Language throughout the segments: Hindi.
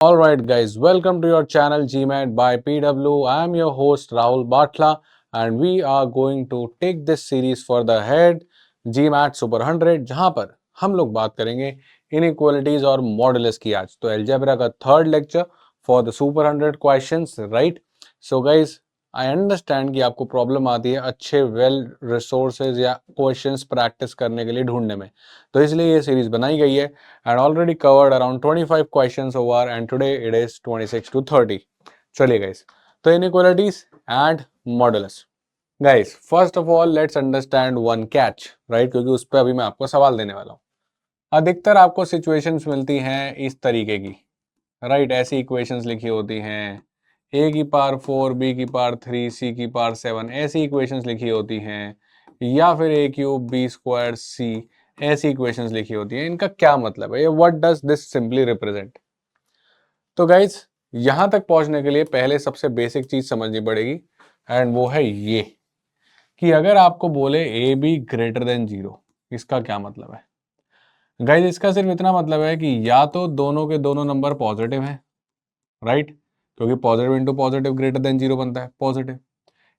Alright guys, welcome to your channel GMAT by PW. I am your host Rahul Batla and we are going to take this series further ahead GMAT Super 100 जहां पर हम लोग बात करेंगे inequalities और मॉडुलस की आज तो अलजेब्रा का third lecture for the super 100 questions right. So guys I understand कि आपको प्रॉब्लम आती है अच्छे वेल रिसोर्सेज या क्वेश्चंस प्रैक्टिस करने के लिए ढूंढने में, तो इसलिए ये सीरीज बनाई गई है and already covered around 25 questions over and today it is 26 to 30. चलिए गाइस, तो inequalities and modulus. Guys first of all let's understand one catch right, क्योंकि उस पर अभी मैं आपको सवाल देने वाला हूँ. अधिकतर आपको सिचुएशंस मिलती हैं इस तरीके की राइट, ऐसी इक्वेशंस लिखी होती हैं a की पावर 4 b की पावर 3 c की पावर 7 ऐसी इक्वेशंस लिखी होती हैं, या फिर a cube b square c ऐसी इक्वेशंस लिखी होती हैं. इनका क्या मतलब है, what does this simply represent? तो गाइज यहां तक पहुंचने के लिए पहले सबसे बेसिक चीज समझनी पड़ेगी एंड वो है ये कि अगर आपको बोले ए बी ग्रेटर देन 0, इसका क्या मतलब है? गाइज इसका सिर्फ इतना मतलब है कि या तो दोनों के दोनों नंबर पॉजिटिव हैं राइट, क्योंकि positive into positive greater than 0 बनता है पॉजिटिव,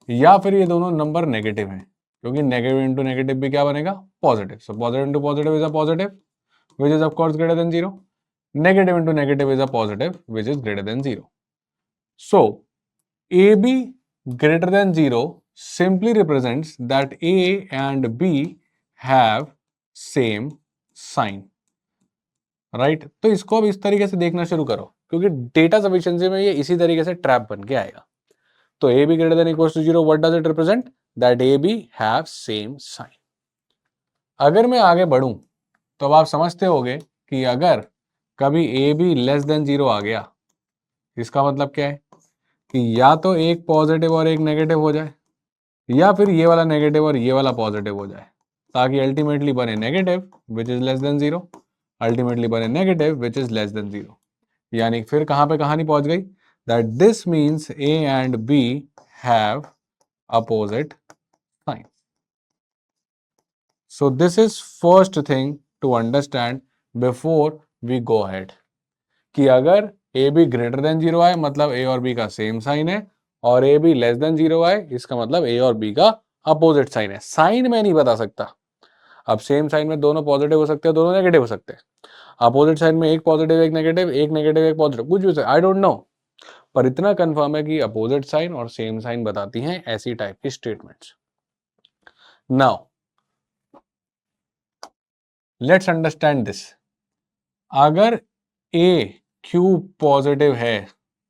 या फिर ये दोनों नंबर नेगेटिव हैं क्योंकि नेगेटिव इंटू नेगेटिव भी क्या बनेगा? Positive. So positive into positive is a positive which is of course greater than 0. Negative into negative is a positive which is greater than 0. So, AB greater than 0 simply represents that A and B have same sign. Right? तो इसको अब इस तरीके से देखना शुरू करो क्योंकि डेटा सफिशिएंसी में ये इसी तरीके से ट्रैप बन के आएगा. तो AB greater than equals to 0, what does it represent? That AB have same sign. अगर मैं आगे बढ़ूं तो अब आप समझते होगे कि अगर कभी ए बी लेस देन 0 आ गया, इसका मतलब क्या है कि या तो एक पॉजिटिव और एक नेगेटिव हो जाए, या फिर ये वाला नेगेटिव और ये वाला पॉजिटिव हो जाए, ताकि अल्टीमेटली बने negative which is less than 0, ultimately बने negative which is less than 0. यानी फिर कहां पे कहानी पहुंच गई? That this means A and B have opposite sign. So this is first thing to understand before we go ahead. कि अगर ए बी ग्रेटर देन 0 आए मतलब ए और बी का सेम साइन है, और ए बी लेस देन 0 आए इसका मतलब ए और बी का अपोजिट साइन है. साइन मैं नहीं बता सकता. अब सेम साइन में दोनों पॉजिटिव हो सकते हैं, दोनों नेगेटिव हो सकते हैं. अपोजिट साइन में एक पॉजिटिव एक नेगेटिव, एक नेगेटिव एक पॉजिटिव, कुछ भी आई डोंट नो. पर इतना कंफर्म है कि अपोजिट साइन और सेम साइन बताती हैं ऐसी टाइप की statements. Now let's understand this. अगर ए क्यूब पॉजिटिव है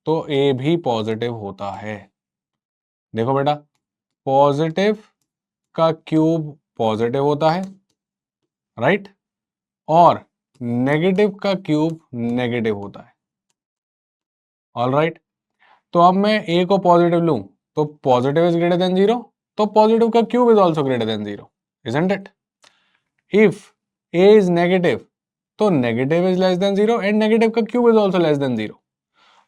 तो ए भी पॉजिटिव होता है. देखो बेटा, पॉजिटिव का क्यूब पॉजिटिव होता है राइट, और नेगेटिव का क्यूब नेगेटिव होता है. ऑल राइट, तो अब मैं ए को पॉजिटिव लूं तो पॉजिटिव इज ग्रेटर देन 0, तो पॉजिटिव का cube is also greater than 0, isn't it? If A is negative तो negative is less than 0 and negative का cube is also less than 0.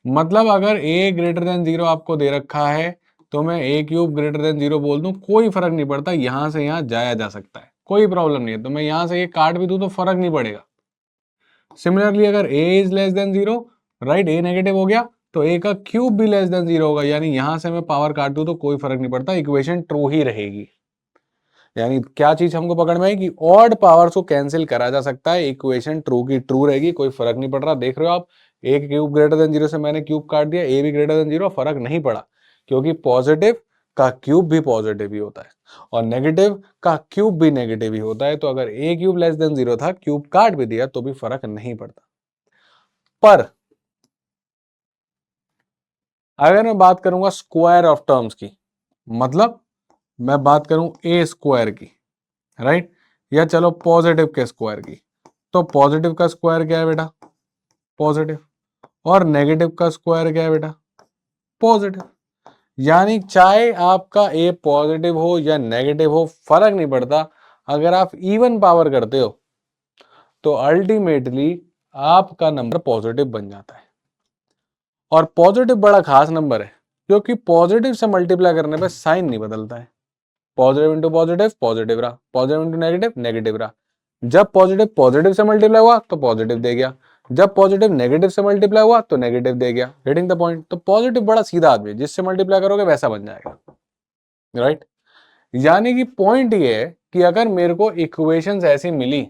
मतलब अगर a ग्रेटर देन 0 आपको दे रखा है तो मैं a क्यूब ग्रेटर देन 0 बोल दूं, कोई फर्क नहीं पड़ता, यहां से यहां जाया जा सकता है, कोई प्रॉब्लम नहीं है. तो मैं यहां से ये काट भी दूं तो फर्क नहीं पड़ेगा. सिमिलरली अगर a is less than 0 right, a negative हो गया तो a का क्यूब भी लेस देन 0 होगा, यानी यहां से मैं पावर काट दूं तो कोई फर्क नहीं पड़ता, इक्वेशन ट्रू ही रहेगी. यानी क्या चीज हमको पकड़ में आई कि ऑड पावर्स को कैंसिल करा जा सकता है, इक्वेशन ट्रू की ट्रू रहेगी, कोई फर्क नहीं पड़ रहा. देख रहे हो आप, ए क्यूब ग्रेटर देन 0 से मैंने क्यूब काट दिया, ए भी ग्रेटर देन 0, फर्क नहीं पड़ा क्योंकि पॉजिटिव का क्यूब भी पॉजिटिव ही होता है और नेगेटिव का क्यूब भी नेगेटिव ही होता है. तो अगर ए क्यूब लेस देन 0 था, क्यूब काट भी दिया तो भी फर्क नहीं पड़ता. पर अगर मैं बात करूंगा स्क्वायर ऑफ टर्म्स की, मतलब मैं बात करूं ए स्क्वायर की राइट, या चलो पॉजिटिव के स्क्वायर की, तो पॉजिटिव का स्क्वायर क्या है बेटा? पॉजिटिव. और नेगेटिव का स्क्वायर क्या है बेटा? पॉजिटिव. यानी चाहे आपका ए पॉजिटिव हो या नेगेटिव हो, फर्क नहीं पड़ता. अगर आप इवन पावर करते हो तो अल्टीमेटली आपका नंबर पॉजिटिव बन जाता है. और पॉजिटिव बड़ा खास नंबर है क्योंकि पॉजिटिव से मल्टीप्लाई करने पे साइन नहीं बदलता है. पॉजिटिव इंटू पॉजिटिव पॉजिटिव रहा, पॉजिटिव इंटू नेगेटिव नेगेटिव रहा. जब पॉजिटिव पॉजिटिव से मल्टीप्लाई हुआ तो पॉजिटिव दे गया, जब पॉजिटिव नेगेटिव से मल्टीप्लाई हुआ तो नेगेटिव दे गया, गेटिंग द पॉइंट। तो पॉजिटिव बड़ा सीधा आदमी है, जिससे मल्टीप्लाई करोगे वैसा बन जाएगा, राइट। यानी कि पॉइंट ये है कि अगर मेरे को इक्वेशंस ऐसी मिली,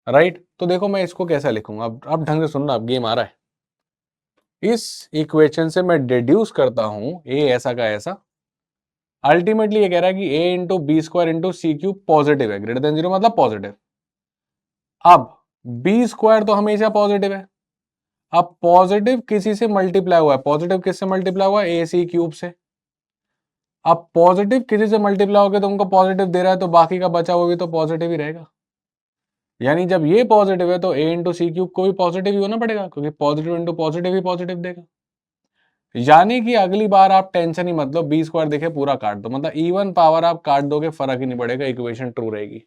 राइट, तो देखो मैं इसको कैसा लिखूंगा, अब ढंग से सुनना, अब गेम आ रहा है। इस इक्वेशन से मैं डिड्यूस करता हूं ए ऐसा का ऐसा, अल्टीमेटली ये कह रहा है कि ए इंटू बी स्क्वायर इंटू सी क्यूब पॉजिटिव है, ग्रेटर देन जीरो मतलब पॉजिटिव। अब बी स्क्वायर तो हमेशा पॉजिटिव है, अब पॉजिटिव किसी से मल्टीप्लाई हुआ है, पॉजिटिव किससे मल्टीप्लाई हुआ है, ए सी क्यूब से। अब पॉजिटिव किसी से मल्टीप्लाई हो गया तो उनको पॉजिटिव दे रहा है, तो बाकी का बचा हुआ भी तो पॉजिटिव ही रहेगा। यानी जब ये पॉजिटिव है तो ए इंटू सी क्यूब को भी पॉजिटिव ही होना पड़ेगा, क्योंकि पॉजिटिव इंटू पॉजिटिव ही पॉजिटिव देगा। यानी कि अगली बार आप टेंशन ही मत लो, बी स्क्वायर देखे पूरा काट दो, मतलब इवन पावर आप काट दोगे फर्क ही नहीं पड़ेगा, इक्वेशन ट्रू रहेगी।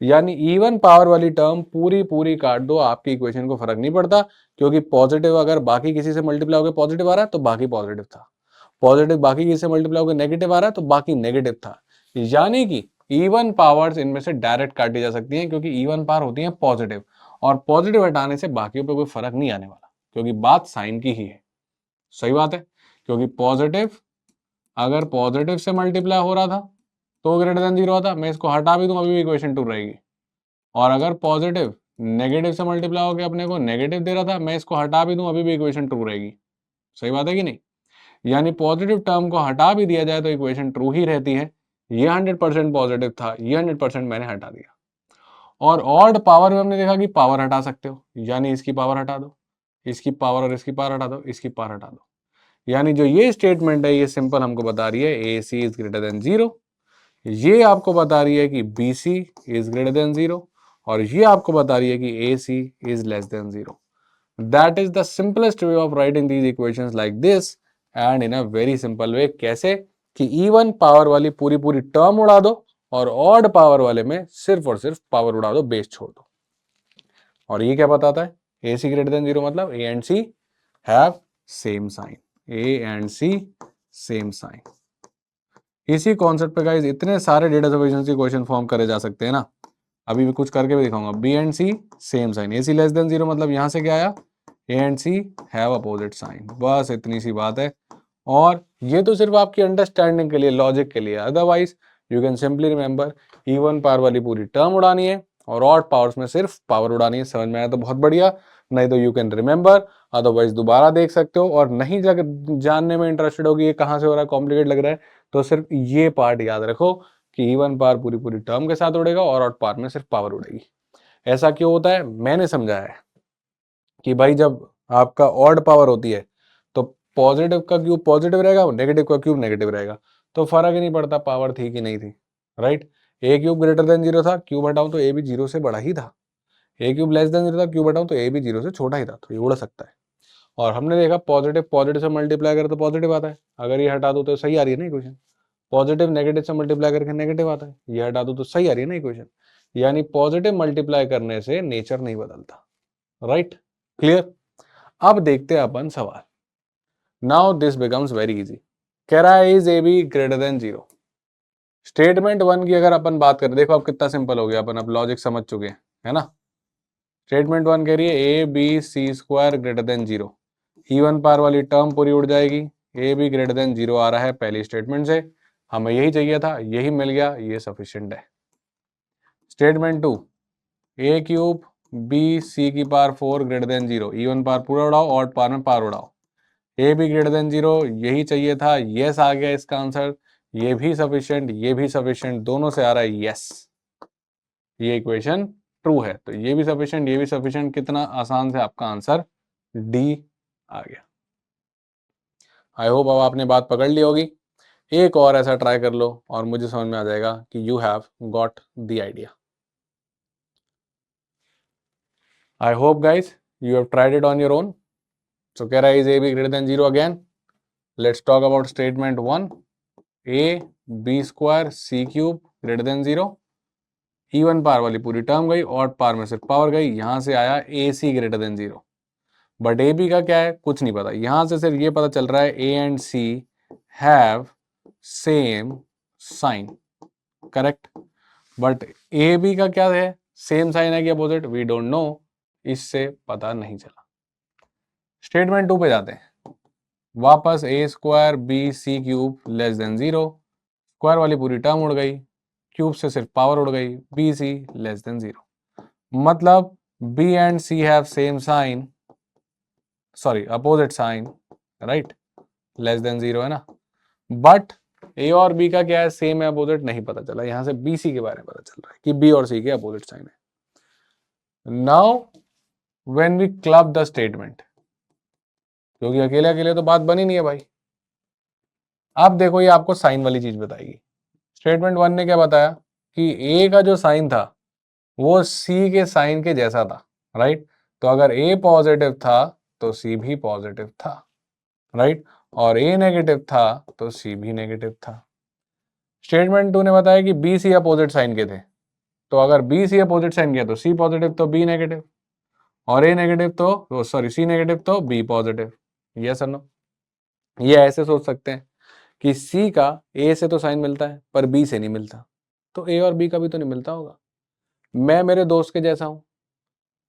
यानी इवन पावर वाली टर्म पूरी पूरी काट दो, आपकी इक्वेशन को फर्क नहीं पड़ता, क्योंकि पॉजिटिव अगर बाकी किसी से मल्टीप्लाई होकर पॉजिटिव आ रहा है तो बाकी पॉजिटिव था, पॉजिटिव बाकी किसी से मल्टीप्लाई होकर नेगेटिव आ रहा है तो बाकी नेगेटिव था। यानी कि इवन पावर्स इनमें से डायरेक्ट काटी जा सकती हैं, क्योंकि इवन पावर होती है पॉजिटिव, और पॉजिटिव हटाने से बाकियों पे कोई फर्क नहीं आने वाला, क्योंकि बात साइन की ही है। सही बात है, क्योंकि पॉजिटिव अगर पॉजिटिव से मल्टीप्लाई हो रहा था तो ग्रेटर देन जीरो आता, मैं इसको हटा भी दूं अभी भी इक्वेशन ट्रू रहेगी। और अगर पॉजिटिव नेगेटिव से मल्टीप्लाई होकर अपने को नेगेटिव दे रहा था, मैं इसको हटा भी दूं अभी भी इक्वेशन ट्रू रहेगी। सही बात है कि नहीं? यानी पॉजिटिव टर्म को हटा भी दिया जाए तो इक्वेशन ट्रू ही रहती है। ये 100% पॉजिटिव था, ये 100% मैंने हटा दिया। और ऑड पावर में हमने देखा कि पावर हटा सकते हो, यानी इसकी पावर हटा दो, इसकी पावर और इसकी पावर हटा दो, इसकी पावर हटा दो। यानी जो ये स्टेटमेंट है ये सिंपल हमको बता रही है A C is greater than zero, ये आपको बता रही है कि B C is greater than zero, और ये आपको बता रही है कि A C is less than zero. That is the simplest way of writing these equations like this, and in a very simple way. कैसे? कि इवन पावर वाली पूरी पूरी टर्म उड़ा दो, और ऑड पावर वाले में सिर्फ और सिर्फ पावर उड़ा दो, बेस छोड़ दो। और ये क्या बताता है? A C greater than zero मतलब A and C have same sign, A and C same sign. इसी कॉन्सेप्ट पे गाइस इतने सारे डेटा सफिशिएंसी क्वेश्चन फॉर्म करे जा सकते हैं ना, अभी भी कुछ करके भी दिखाऊंगा। B and C same sign, A C less than zero मतलब यहां से क्या आया, A and C have opposite sign, बस इतनी सी बात है। और ये तो सिर्फ आपकी अंडरस्टैंडिंग के लिए, लॉजिक के लिए, otherwise you can simply remember even power वाली पूरी टर्म उड़ानी है और ऑड पावर्स में सिर्फ पावर उड़ानी है। समझ में आया तो बहुत बढ़िया, नहीं तो यू कैन रिमेंबर, अदरवाइज दोबारा देख सकते हो। और नहीं जानने में इंटरेस्टेड हो कि ये कहाँ से हो रहा है, कॉम्प्लिकेट लग रहा है, तो सिर्फ ये पार्ट याद रखो कि इवन पावर पूरी पूरी टर्म के साथ उड़ेगा और ऑड पावर में सिर्फ पावर उड़ेगी। ऐसा क्यों होता है मैंने समझाया है कि भाई जब आपका ऑड पावर होती है तो पॉजिटिव का क्यूब पॉजिटिव रहेगा, नेगेटिव का क्यूब नेगेटिव रहेगा, तो फर्क ही नहीं पड़ता पावर थी कि नहीं थी, राइट। ए क्यूब ग्रेटर देन जीरो था, क्यूब हटाऊं तो ए भी जीरो से बड़ा ही था, ए क्यूब लेस देन जीरो था, क्यूब हटाऊं तो ए भी जीरो से छोटा ही था, तो ये उड़ सकता है। और हमने देखा पॉजिटिव पॉजिटिव से मल्टीप्लाई करे तो पॉजिटिव आता है, अगर ये हटा दो तो सही आ रही है ना इक्वेशन। पॉजिटिव नेगेटिव से मल्टीप्लाई करके नेगेटिव आता है, ये हटा दो तो सही आ रही है ना इक्वेशन। यानी पॉजिटिव मल्टीप्लाई करने से नेचर नहीं बदलता, राइट। क्लियर? अब देखते हैं अपन सवाल। Now this becomes very easy. कह रहा है is A B greater than zero. Statement one की अगर अपन बात करें, देखो अब कितना सिंपल हो गया, अपन अब लॉजिक समझ चुके हैं, है ना। स्टेटमेंट वन कह रही है A B C square greater than zero, even power वाली टर्म पूरी उड़ जाएगी, A B greater than zero आ रहा है पहली स्टेटमेंट से, हमें यही चाहिए था, यही मिल गया, ये सफिशिएंट है। Statement two, A cube B C की power four greater than zero, even power पूरा उड़ाओ, ऑड पावर में पावर उड़ाओ, ए भी ग्रेटर देन जीरो, यही चाहिए था, यस आ गया इसका आंसर। ये भी सफिशिएंट, ये भी सफिशिएंट, दोनों से आ रहा है यस, ये इक्वेशन ट्रू है। तो ये भी सफिशिएंट, ये भी सफिशिएंट, कितना आसान से आपका आंसर डी आ गया। आई होप अब आपने बात पकड़ ली होगी। एक और ऐसा ट्राई कर लो और मुझे समझ में आ जाएगा कि you have got the idea. I hope guys you have tried it on your own. So कह रहा है is A B greater than zero again. Let's talk about statement one, A B square C cube greater than zero, even power वाली पूरी टर्म गई, ऑड पावर में सिर्फ पावर गई, यहां से आया A C greater than zero. But A B का क्या है कुछ नहीं पता, यहां से सिर्फ ये पता चल रहा है A and C have same sign, correct. But A B का क्या है, सेम साइन है कि अपोजिट, वी डोंट नो। इससे पता नहीं चला। स्टेटमेंट 2 पे जाते हैं। वापस A square B C cube less than 0, square वाली पूरी टर्म उड़ गई, क्यूब से सिर्फ पावर उड़ गई, बी सी लेस देन 0, मतलब B and C have same sign, sorry opposite sign, right, less than 0 है ना, बट ए और बी का क्या है, सेम है अपोजिट नहीं पता चला, यहां से बी सी के बारे में पता चल रहा है कि बी और सी के अपोजिट साइन है। Now when we club the statement, क्योंकि अकेले अकेले तो बात बनी नहीं है भाई। अब देखो ये आपको साइन वाली चीज बताएगी। स्टेटमेंट 1 ने क्या बताया कि ए का जो साइन था वो सी के साइन के जैसा था, राइट, तो अगर ए पॉजिटिव था तो सी भी पॉजिटिव था, राइट, और ए नेगेटिव था तो सी भी नेगेटिव था। स्टेटमेंट 2 ने बताया कि बी सी अपोजिट साइन के थे, तो अगर बी सी अपोजिट साइन के तो सी पॉजिटिव तो बी नेगेटिव, और ए नेगेटिव तो सॉरी सी नेगेटिव तो बी पॉजिटिव। यस और नो? ये ऐसे सोच सकते हैं कि सी का ए से तो साइन मिलता है पर बी से नहीं मिलता, तो ए और बी का भी तो नहीं मिलता होगा। मैं मेरे दोस्त के जैसा हूं,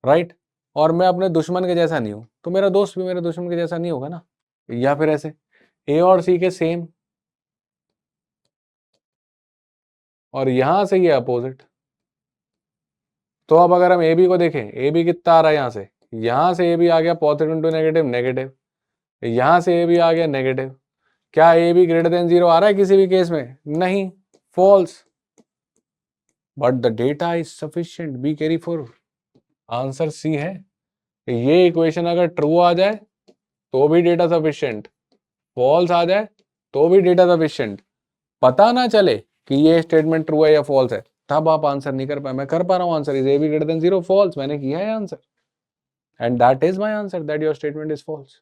राइट, और मैं अपने दुश्मन के जैसा नहीं हूं, तो मेरा दोस्त भी मेरे दुश्मन के जैसा नहीं होगा ना। या फिर ऐसे ए और सी के सेम और यहां से ये अपोजिट, तो अब अगर हम ए बी को देखें, ए बी कितना आ रहा है यहां से ए बी आ गया पॉजिटिव इंटू नेगेटिव नेगेटिव, यहां से ए बी आ गया नेगेटिव, क्या ए बी ग्रेटर देन 0 आ रहा है किसी भी केस में? नहीं, false, but the data is sufficient, be careful, answer C है। ये इक्वेशन अगर ट्रू आ जाए तो भी डेटा सफिशिएंट, फॉल्स आ जाए तो भी डेटा सफिशिएंट, पता ना चले कि ये स्टेटमेंट ट्रू है या फॉल्स है, तब आप आंसर नहीं कर पाए। मैं कर पा रहा हूं answer is A B greater than 0 false, मैंने किया है answer, and that is my answer that your statement is false,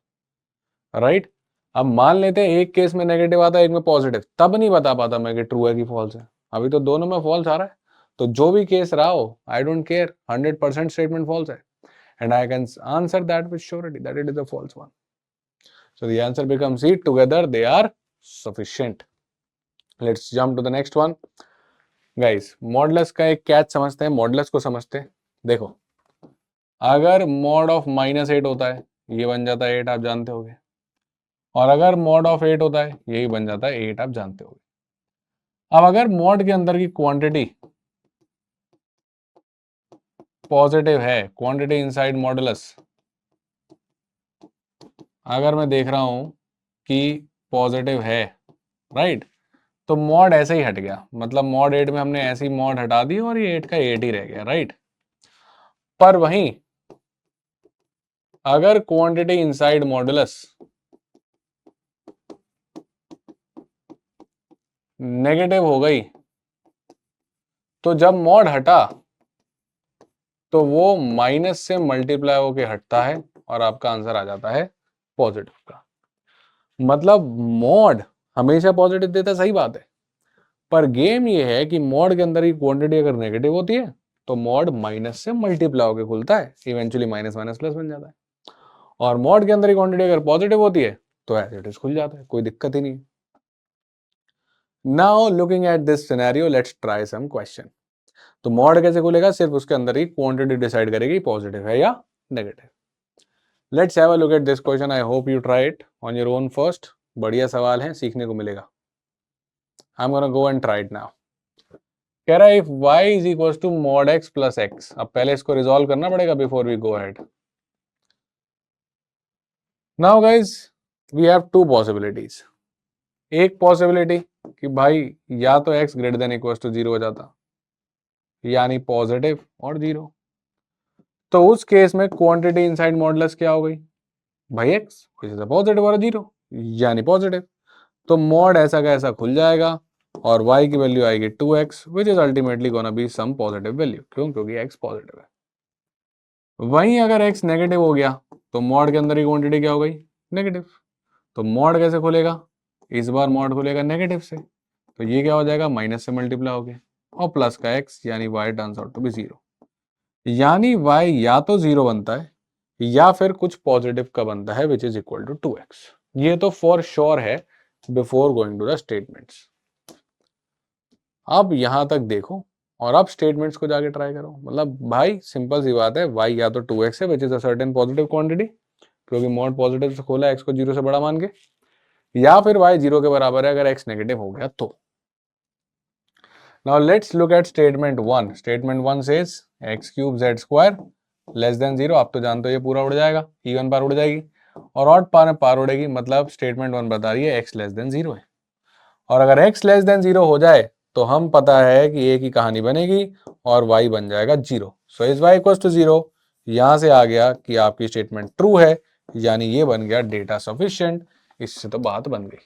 right. अब मान लेते हैं एक केस में नेगेटिव आता है एक में पॉजिटिव, तब नहीं बता पाता मैं कि ट्रू है कि फॉल्स है, अभी तो दोनों में फॉल्स आ रहा है, तो जो भी केस रहा हो I don't care, 100% statement false है, and I can answer that with surety that it is a false one. So the answer becomes C. Together they are sufficient. Let's jump to the next one. Guys, modulus का एक कैच समझते हैं, मॉडुलस को समझते हैं। देखो, अगर मॉड ऑफ -8 होता है ये बन जाता है 8, आप जानते होगे, और अगर मॉड ऑफ 8 होता है यही बन जाता है 8, आप जानते होगे। अब अगर मॉड के अंदर की क्वांटिटी पॉजिटिव है, क्वांटिटी इनसाइड मॉडुलस, अगर मैं देख रहा हूं कि पॉजिटिव है, राइट, तो मॉड ऐसे ही हट गया, मतलब मॉड 8 में हमने ऐसी मॉड हटा दी और ये 8 का 8 ही रह गया, राइट। पर वहीं अगर क्वांटिटी इनसाइड मॉडुलस नेगेटिव हो गई तो जब मॉड हटा तो वो माइनस से मल्टीप्लाई होके हटता है और आपका आंसर आ जाता है पॉजिटिव का। मतलब मॉड हमेशा पॉजिटिव देता है, सही बात है, पर गेम ये है कि मॉड के अंदर की क्वांटिटी अगर नेगेटिव होती है तो मॉड माइनस से मल्टीप्लाई होकर खुलता है, इवेंचुअली माइनस माइनस प्लस बन जाता है, और मॉड के अंदर की क्वांटिटी अगर पॉजिटिव होती है तो एज इट इज खुल जाता है, कोई दिक्कत ही नहीं। Now looking at this scenario let's try some question. तो मॉड कैसे खुलेगा? सिर्फ उसके अंदर ही क्वांटिटी डिसाइड करेगी पॉजिटिव है या negative. Let's have a look at this question, I hope you try it on your own first. बढ़िया सवाल है, सीखने को मिलेगा। I am gonna go and try it now. कह रहा है if y is equal to mod x plus x. अब पहले इसको रिजॉल्व करना पड़ेगा before we go ahead. Now guys we have two possibilities. एक पॉसिबिलिटी कि भाई या तो x greater than equal to 0 हो जाता, यानी पॉजिटिव और 0, तो उस केस में क्वांटिटी इनसाइड मॉडुलस क्या हो गई भाई x पॉजिटिव और 0 यानी पॉजिटिव, तो मॉड ऐसा का ऐसा खुल जाएगा और y की वैल्यू आएगी 2x which is ultimately gonna be some positive value. क्यों? क्योंकि x पॉजिटिव है। वहीं अगर x नेगेटिव हो गया तो मॉड के अंदर की क्वांटिटी क्या हो गई? नेगेटिव। तो मॉड कैसे खुलेगा? इस बार मॉड खुलेगा नेगेटिव से, तो ये क्या हो जाएगा? माइनस से मल्टीप्लाई हो गया और प्लस का x यानी y turns out to be 0, यानी y या तो 0 बनता है या फिर कुछ पॉजिटिव का बनता है which is equal to 2x। ये तो फॉर श्योर है before going to the statements. अब यहां तक देखो और अब स्टेटमेंट्स को जाके ट्राई करो। मतलब भाई सिंपल सी बात है, y या तो 2x है which is a certain positive quantity, क्योंकि मोड पॉजिटिव से खोला x को 0 से बड़ा मान के, या फिर y 0 के बराबर है अगर x नेगेटिव हो गया तो। Now let's look at statement 1। Statement 1 says x cube z square less than 0। आप तो जानते हो ये पूरा उड़ जाएगा, इवन पार उड़ जाएगी और ऑड पार उड़ेगी, मतलब स्टेटमेंट 1 बता रही है x लेस देन 0 है। और अगर x लेस देन 0 हो जाए तो हम पता है कि a की कहानी बनेगी और y बन जाएगा 0। So is y equals to 0। यहां से आ गया कि आपकी स्टेटमेंट ट्रू है, यानी ये बन गया डेटा सफिशिएंट। इससे तो बात बन गई।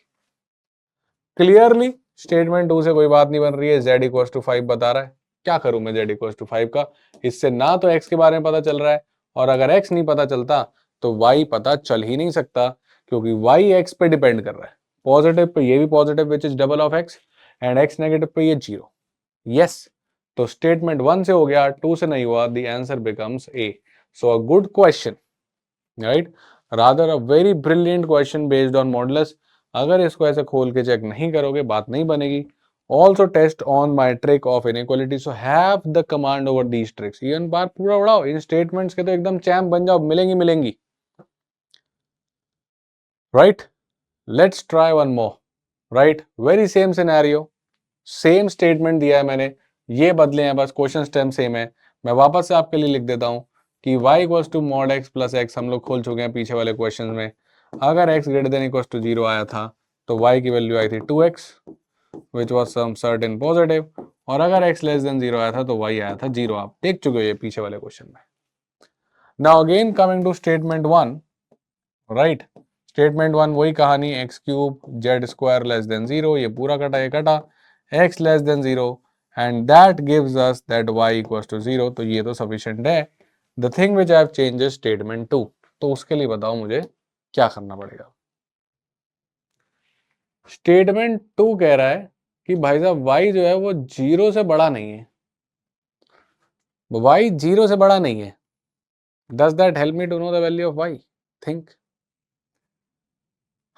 क्लियरली स्टेटमेंट 2 से कोई बात नहीं बन रही है, z इक्वल्स टू 5 बता रहा है। क्या करूं मैं z इक्वल्स टू 5 का? इससे ना तो x के बारे में पता चल रहा है, और अगर x नहीं पता चलता तो y पता चल ही नहीं सकता, क्योंकि y x पे डिपेंड कर रहा है। पॉजिटिव पे ये भी positive which is double of x, and x negative पे ये 0। यस, तो स्टेटमेंट 1 से हो गया, 2 से नहीं हुआ। The answer becomes a। So a good question, right, rather a very brilliant question based on modulus. अगर इसको ऐसे खोल के चेक नहीं करोगे बात नहीं बनेगी। Also test on my trick of inequality, so have the command over these tricks. Even बार पूरा उड़ाओ, इन स्टेटमेंट्स के तो एकदम चैंप बन जाओ, मिलेंगी। Right, let's try one more. Right, very same scenario, same statement दिया है मैंने, ये बदले हैं बस, क्वेश्चन स्टेम सेम है। मैं वापस से आपके लिए लिख देता हूं कि y equals to mod x plus x हम लोग खोल चुके हैं पीछे वाले क्वेश्चन में। अगर x greater than equals to 0 आया था तो y की वैल्यू आई थी 2x which was some certain positive, और अगर x लेस देन 0 आया था तो y आया था 0। आप देख चुके हो ये पीछे वाले क्वेश्चन में। Now again coming to statement 1, right, statement 1 वही कहानी, x cube z square less than 0, ये पूरा कटा ये कटा, x less than 0 and that gives us that y equals to 0। तो ये तो सफिशिएंट है। The thing which I have changed is statement 2। तो उसके लिए बताओ मुझे क्या करना पड़ेगा। स्टेटमेंट 2 कह रहा है कि भाई साहब y जो है वो 0 से बड़ा नहीं है। y 0 से बड़ा नहीं है। Does that help me to know the value of y? Think.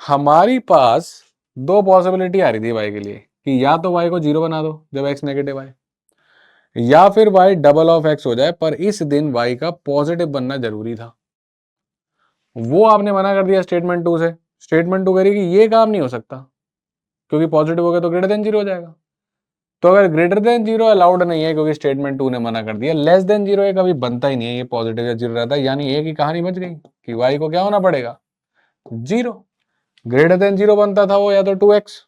हमारी पास दो पॉसिबिलिटी आ रही थी y के लिए, कि या तो y को 0 बना दो जब x नेगेटिव आए, या फिर y डबल ऑफ x हो जाए, पर इस दिन y का पॉजिटिव बनना जरूरी था। वो आपने मना कर दिया स्टेटमेंट 2 से। स्टेटमेंट 2 कह रही कि ये काम नहीं हो सकता, क्योंकि पॉजिटिव हो गया तो ग्रेटर देन 0 हो जाएगा। तो अगर ग्रेटर देन 0 अलाउड नहीं है क्योंकि स्टेटमेंट 2 ने मना कर दिया, लेस देन 0 ये कभी बनता ही नहीं है, ये पॉजिटिव या 0 रहता है, यानी एक ही कहानी बच गई कि y को क्या होना पड़ेगा 0। ग्रेटर देन 0 बनता था वो या तो 2x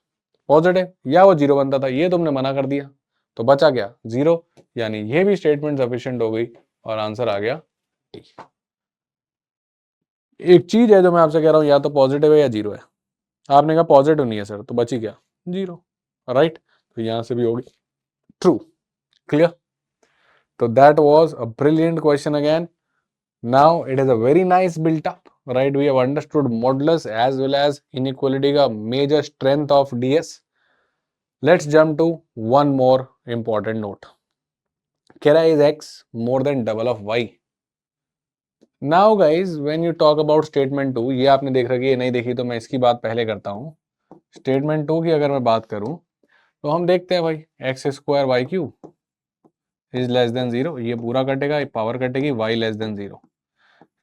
पॉजिटिव, या वो 0 बनता था, ये तुमने मना कर दिया, तो बचा क्या 0, यानी ये भी स्टेटमेंट सफिशिएंट हो गई और आंसर आ गया D। एक चीज है जो मैं आपसे कह रहा हूं, या तो पॉजिटिव है या 0 है। आपने कहा पॉजिटिव नहीं है सर, तो बची क्या 0, राइट, तो यहां से भी होगी ट्रू। क्लियर? तो that was a brilliant question again. Now it is a very nice built up, right? We have understood modulus as well as inequality का major strength of DS. Let's jump to one more important note. कह रहा है is x more than double of y? Now guys, when you talk about statement 2, ये आपने देख रखी है, नहीं देखी तो मैं इसकी बात पहले करता हूँ। स्टेटमेंट 2 की अगर मैं बात करूं तो हम देखते हैं भाई x square y cube is less than 0, ये पूरा कटेगा, पावर कटेगी, y लेस देन 0।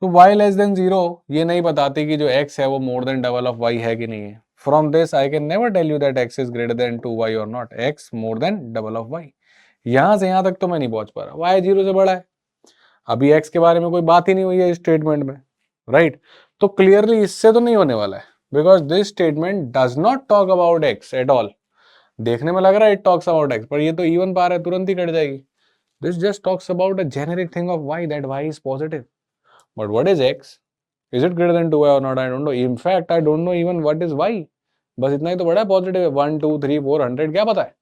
तो y लेस देन 0 ये नहीं बताती कि जो x है वो more than double of y है कि नहीं है। From this I can never tell you that x is greater than 2y और not, x more than double of y। यहां से यहां तक तो मैं नहीं पहुंच पा रहा, y 0 से बड़ा है, अभी x के बारे में कोई बात ही नहीं हुई है स्टेटमेंट में, राइट। तो क्लियरली इससे तो नहीं होने वाला है, because this statement does not talk about x at all. देखने में लग रहा है इट टॉक्स अबाउट x, पर ये तो इवन पार है, तुरंत ही कट जाएगी। This just talks about a generic thing of y, that y is positive, but what is x? Is it greater than 2y or not? I don't know. In fact, I don't know even what is y. बस इतना ही तो बड़ा है पॉजिटिव है, 1 2 3 4 100 क्या पता है।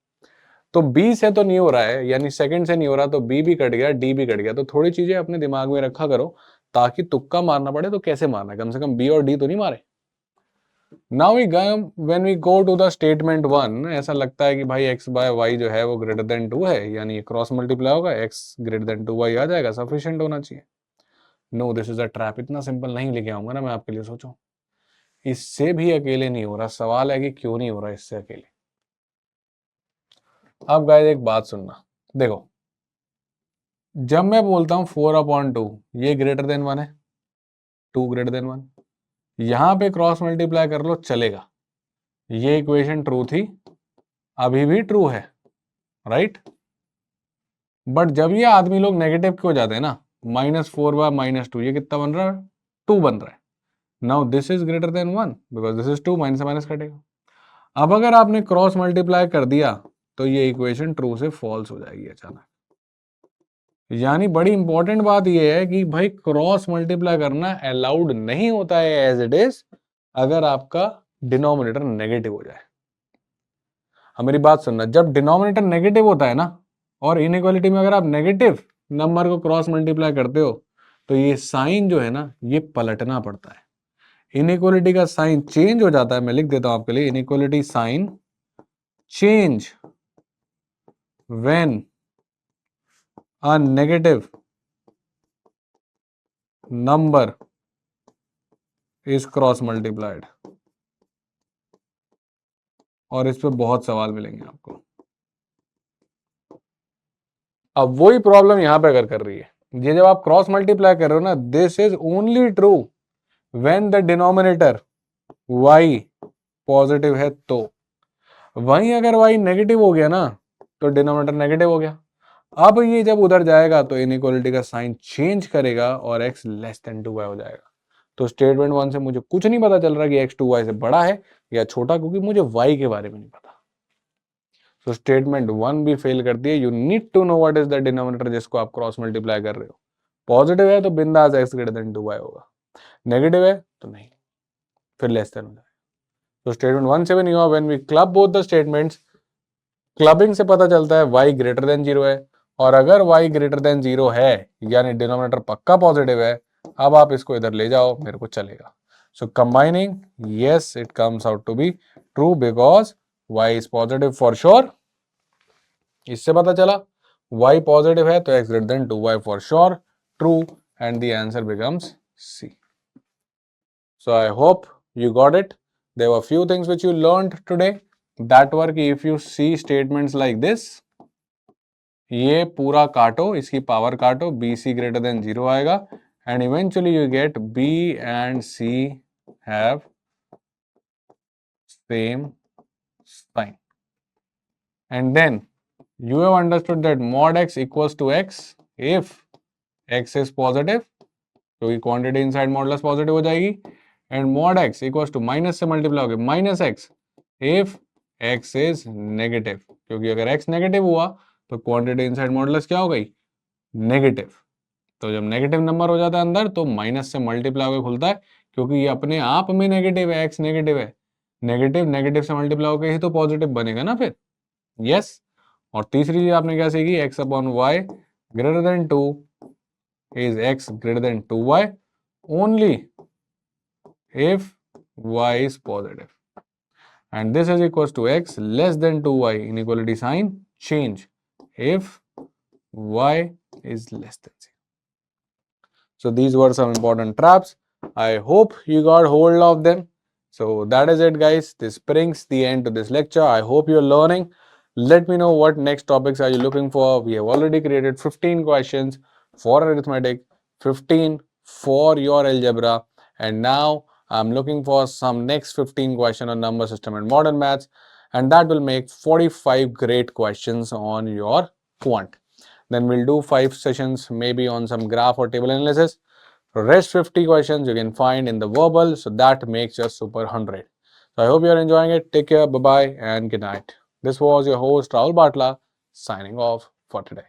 तो b से तो नहीं हो रहा है, यानी सेकंड से नहीं हो रहा, तो b भी कट गया, d भी कट गया। तो थोड़ी चीजें अपने दिमाग में रखा करो, ताकि तुक्का मारना पड़े तो कैसे मारना है, कम से कम b और d तो नहीं मारे। Now when we go to the statement 1, ऐसा लगता है कि भाई x बाय y जो है वो ग्रेटर देन 2 है, यानी क्रॉस मल्टीप्लाई होगा, x ग्रेटर देन 2y आ जाएगा, सफिशिएंट होना चाहिए। No, this is a trap. इतना सिंपल नहीं लेके आऊंगा ना मैं आपके लिए, सोचो। इससे भी अकेले नहीं हो रहा, सवाल है कि क्यों नहीं हो रहा इससे अकेले। अब गाइस एक बात सुनना, देखो जब मैं बोलता हूं 4/2, ये ग्रेटर देन 1 है, 2 ग्रेटर देन 1, यहां पे क्रॉस मल्टीप्लाई कर लो चलेगा, ये इक्वेशन ट्रू थी, अभी भी ट्रू है, राइट। बट जब ये आदमी लोग नेगेटिव क्यों जाते हैं ना, -4/-2, ये कितना बन रहा है, 2 बन रहा है। Now this is greater then 1 because this is 2, minus से माइनस कटेगा। अब अगर आपने क्रॉस मल्टीप्लाई कर दिया तो ये इक्वेशन ट्रू से फॉल्स हो जाएगी अचानक। यानी बड़ी इंपॉर्टेंट बात ये है कि भाई क्रॉस मल्टीप्लाई करना अलाउड नहीं होता है एज इट इज, अगर आपका डिनोमिनेटर नेगेटिव हो जाए। अब मेरी बात सुनना, जब डिनोमिनेटर नेगेटिव होता है ना, और इनइक्वालिटी में अगर आप नेगेटिव नंबर को क्रॉस मल्टीप्लाई करते हो तो ये साइन जो है ना, ये पलटना पड़ता है। इनइक्वालिटी का साइन चेंज हो जाता है, मैं लिख देता हूं आपके लिए, inequality sign change when a negative number is cross multiplied। और इस पे बहुत सवाल मिलेंगे आपको। अब वही प्रॉब्लम यहां पे अगर कर रही है, ये जब आप क्रॉस मल्टीप्लाई कर रहे हो ना, this is only true when the denominator y positive है, तो वहीं अगर y नेगेटिव हो गया ना, तो डिनोमिनेटर नेगेटिव हो गया। अब ये जब उधर जाएगा तो इनइक्वालिटी का साइन चेंज करेगा और x लेस देन 2y हो जाएगा। तो स्टेटमेंट 1 से मुझे कुछ नहीं पता चल रहा कि x 2y से बड़ा है या छोटा, क्योंकि मुझे y के बारे में नहीं पता। तो स्टेटमेंट 1 भी फेल करती है। You need to know what is the denominator जिसको आप क्रॉस मल्टीप्लाई कर रहे हो। पॉजिटिव है तो बिंदास x ग्रेटर देन 2y होगा, नेगेटिव है तो नहीं, फिर लेस देन हो जाएगा। तो स्टेटमेंट 1 से भी नहीं हुआ। When we club both the statements, clubbing से पता चलता है y ग्रेटर देन 0 है, और अगर y ग्रेटर देन 0 है यानी डिनोमिनेटर पक्का पॉजिटिव है, अब आप इसको इधर ले जाओ, मेरे को चलेगा। So combining, yes it comes out to be true because y is positive for sure. इससे पता चला y पॉजिटिव है तो x greater than 2y for sure, true, and the answer becomes C. So I hope you got it. There were few things which you learned today that were कि if you see statements like this, ये पूरा काटो, इसकी पावर काटो, BC greater than 0 आएगा, and eventually you get B and C have same sign. And then you have understood that mod x equals to x if x is positive, क्योंकि क्वांटिटी इनसाइड मॉडुलस पॉजिटिव हो जाएगी, and mod x equals to minus से मल्टीप्लाई होगी minus x if x is negative, क्योंकि अगर x नेगेटिव हुआ तो क्वांटिटी इनसाइड मॉडुलस क्या हो गई, नेगेटिव। तो जब नेगेटिव नंबर हो जाता है अंदर तो माइनस से मल्टीप्लाई होकर खुलता है, क्योंकि ये अपने आप में नेगेटिव है, x नेगेटिव है, नेगेटिव नेगेटिव से मल्टीप्लाई होकर ही तो पॉजिटिव बनेगा ना फिर, यस। और तीसरी चीज आपने क्या सीखी, x upon y greater than 2 is x greater than 2y only if y is positive, and this is equals to x less than 2y, inequality sign change if y is less than 0. So these were some important traps. I hope you got hold of them. So that is it guys, this brings the end to this lecture. I hope you're learning. Let me know what next topics are you looking for. We have already created 15 questions for arithmetic, 15 for your algebra, and now I'm looking for some next 15 questions on number system and modern maths, and that will make 45 great questions on your quant. Then we'll do 5 sessions maybe on some graph or table analysis. Rest 50 questions you can find in the verbal, so that makes your super 100. So I hope you're enjoying it. Take care, bye bye, and good night. This was your host Rahul Batla signing off for today.